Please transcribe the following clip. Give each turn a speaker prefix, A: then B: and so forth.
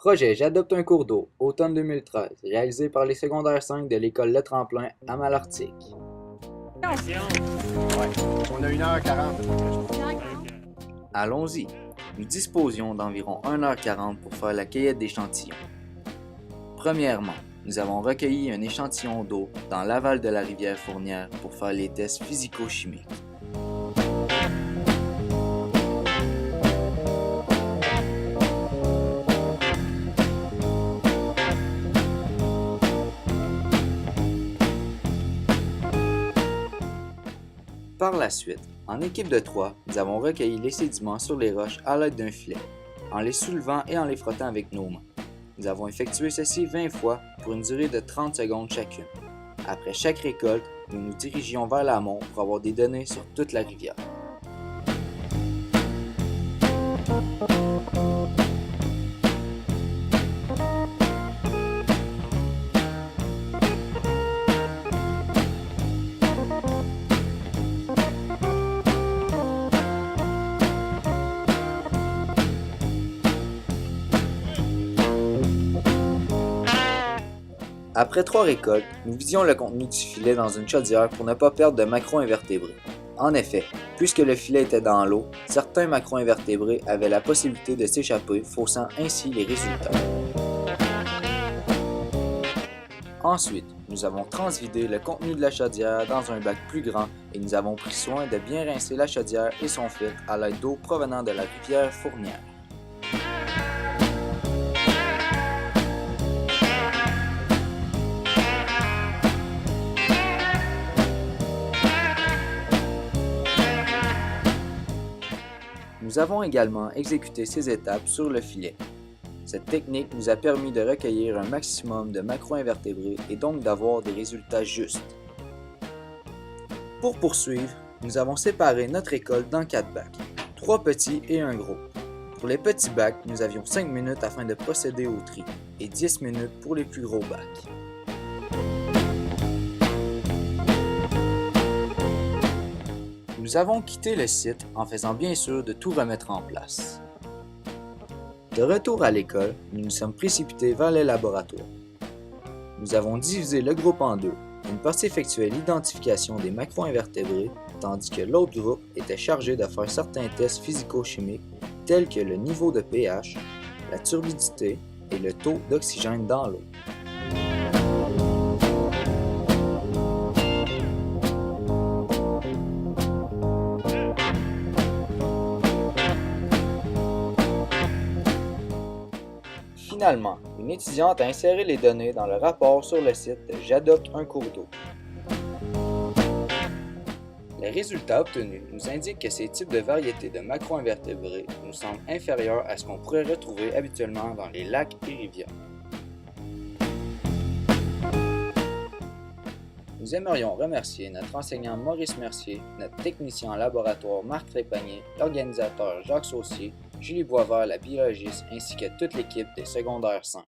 A: Projet J'adopte un cours d'eau, automne 2013, réalisé par les secondaires 5 de l'école Le Tremplin à Malartic.
B: Ouais, on a 1h40.
A: Allons-y. Nous disposions d'environ 1h40 pour faire la cueillette d'échantillons. Premièrement, nous avons recueilli un échantillon d'eau dans l'aval de la rivière Fournière pour faire les tests physico-chimiques. Par la suite, en équipe de 3, nous avons recueilli les sédiments sur les roches à l'aide d'un filet, en les soulevant et en les frottant avec nos mains. Nous avons effectué ceci 20 fois pour une durée de 30 secondes chacune. Après chaque récolte, nous nous dirigions vers l'amont pour avoir des données sur toute la rivière. Après 3 récoltes, nous vidions le contenu du filet dans une chaudière pour ne pas perdre de macro-invertébrés. En effet, puisque le filet était dans l'eau, certains macro-invertébrés avaient la possibilité de s'échapper, faussant ainsi les résultats. Ensuite, nous avons transvidé le contenu de la chaudière dans un bac plus grand et nous avons pris soin de bien rincer la chaudière et son filtre à l'aide d'eau provenant de la rivière Fournière. Nous avons également exécuté ces étapes sur le filet. Cette technique nous a permis de recueillir un maximum de macro-invertébrés et donc d'avoir des résultats justes. Pour poursuivre, nous avons séparé notre récolte dans 4 bacs, 3 petits et un gros. Pour les petits bacs, nous avions 5 minutes afin de procéder au tri et 10 minutes pour les plus gros bacs. Nous avons quitté le site en faisant bien sûr de tout remettre en place. De retour à l'école, nous nous sommes précipités vers les laboratoires. Nous avons divisé le groupe en deux. Une partie effectuait l'identification des macro-invertébrés, tandis que l'autre groupe était chargé de faire certains tests physico-chimiques tels que le niveau de pH, la turbidité et le taux d'oxygène dans l'eau. Finalement, une étudiante a inséré les données dans le rapport sur le site de J'adopte un cours d'eau. Les résultats obtenus nous indiquent que ces types de variétés de macro-invertébrés nous semblent inférieurs à ce qu'on pourrait retrouver habituellement dans les lacs et rivières. Nous aimerions remercier notre enseignant Maurice Mercier, notre technicien en laboratoire Marc Trépanier, l'organisateur Jacques Saucier, Julie Boisvert, la biologiste, ainsi que toute l'équipe des secondaires 5.